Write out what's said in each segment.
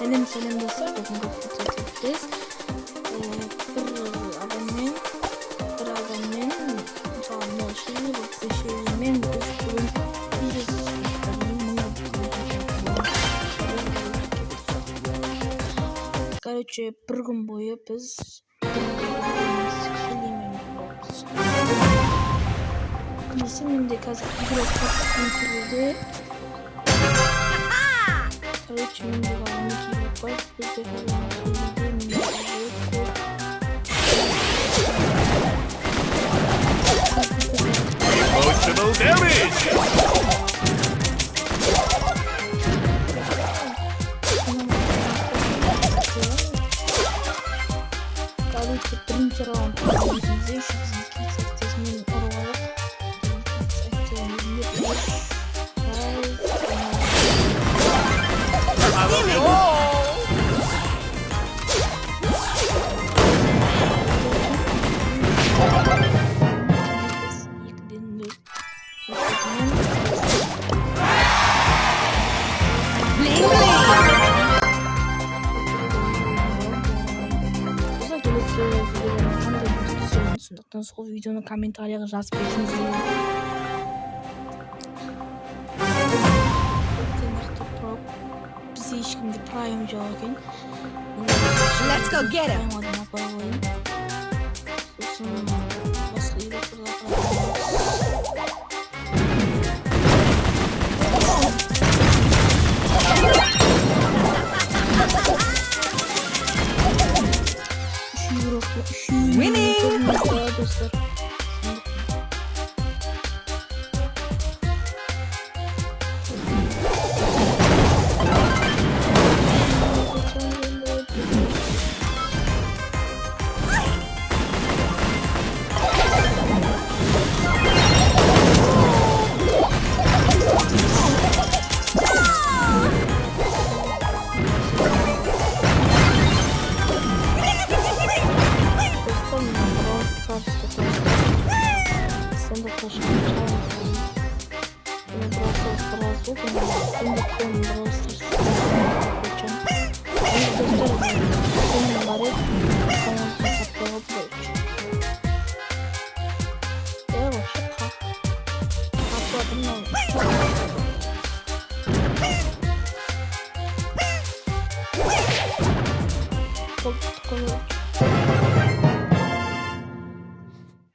Benim senin dostlar bakın biz bir adamın tanışını bakışıyla Короче, bir gün boyu biz şimdi қазір игрок Короче, мен де игрок бар. Бізде Emotional damage! Короче, birinci round bize şu bizimki sektesinin oraları сондықтан сол видеоны комментарияға жазып беріңіздер. Бізде ешкімде прайм жоқ екен. Let's go get him. Сосын басқа dostlar.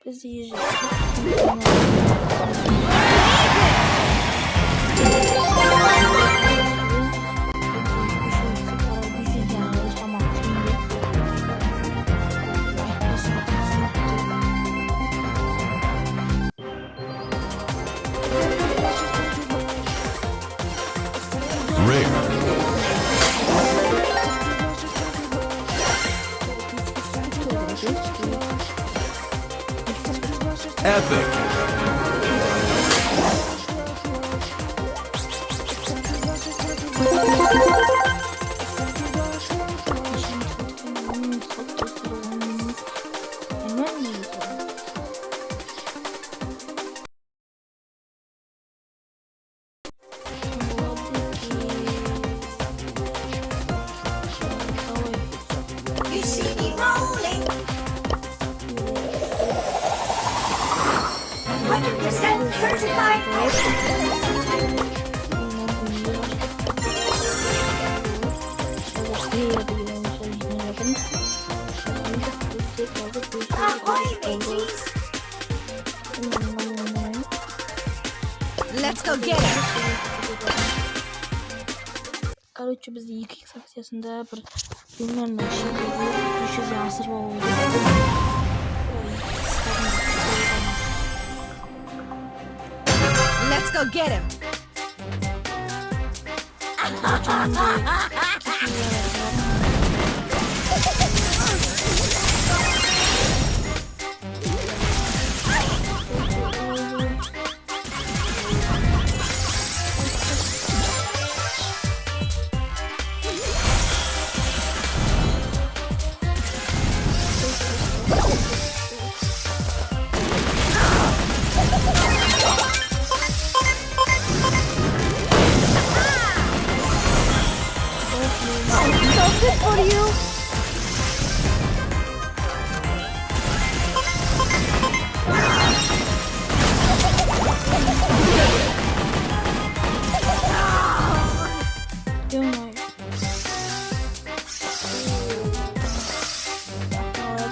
Biz yiyeceğiz. Epic! Let's go get him. Короче, bizde 2x aksiyasında bir bilmem ne şey böyle 300 asır oldu. Let's go get him. Good for you. Ё-моё.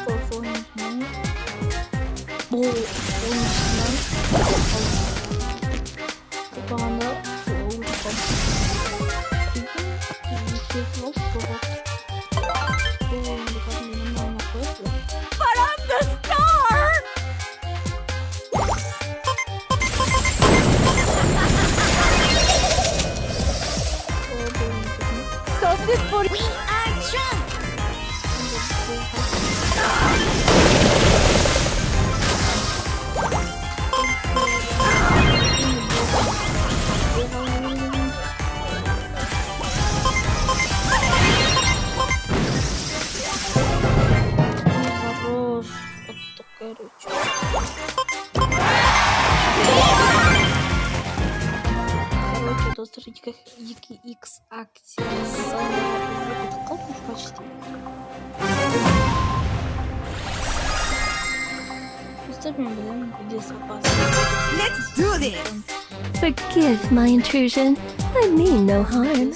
Тоже oyuncudan. Bu oyuncudan. Kapağında olacak. But I'm the star. So good for you. Action. Хорош. Отток, короче. Короче, достар X акция. Қалпы почти. Оставим, блин, без опасности. Let's do this. Forgive my intrusion. I mean no harm.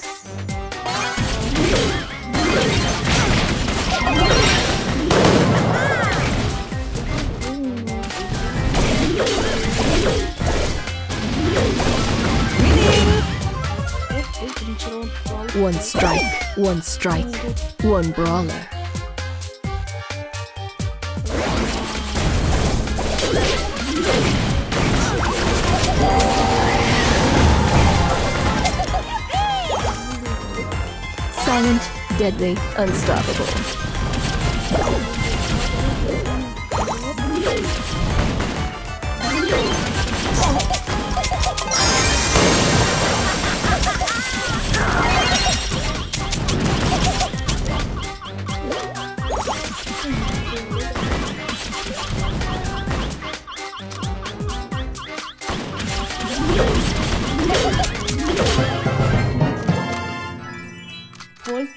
One strike, one brawler. Silent, deadly, unstoppable. Вольт.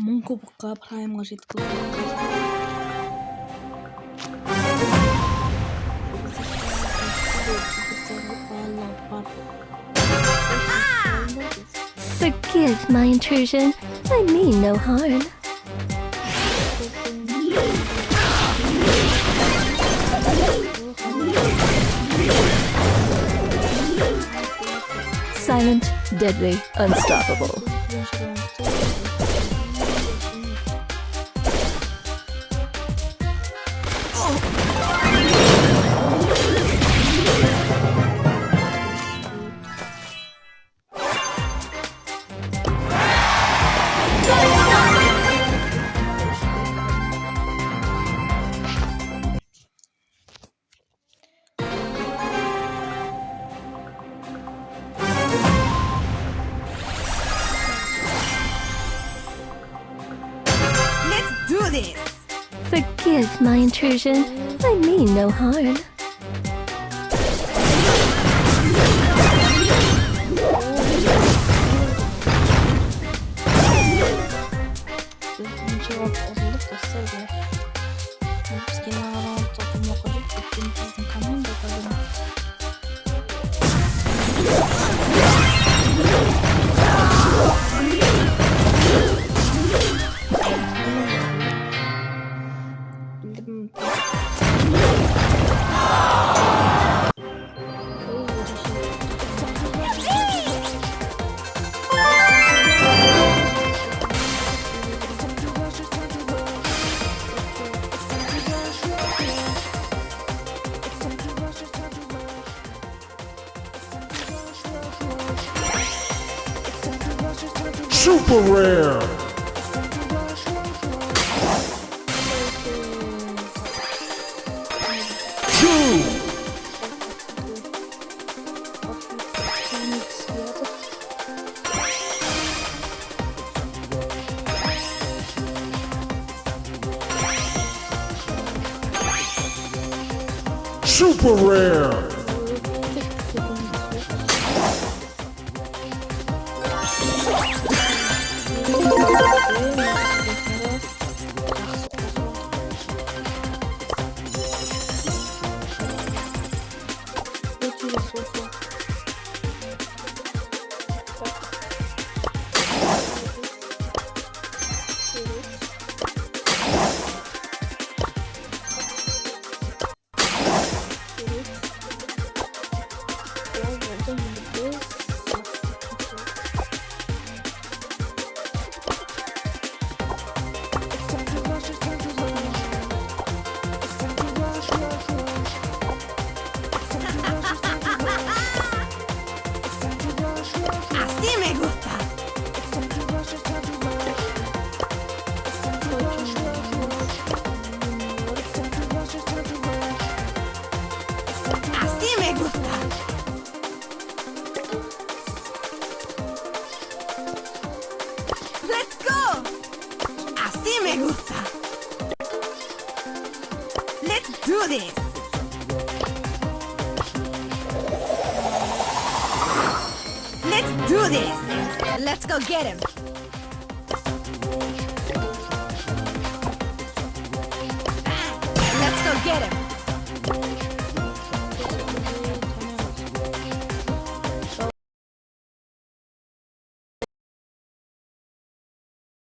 Мың кубокқа праймға Forgive my intrusion. I mean no harm. Silent, deadly, unstoppable. Do this. Forgive my intrusion. I mean no harm. Ничего, то сразу. С генералом только мог жить, каким-то командой, Super rare. Super rare. Así me gusta. Así me gusta. Let's go. Así me gusta. Let's do this. Let's do this. Let's go get him.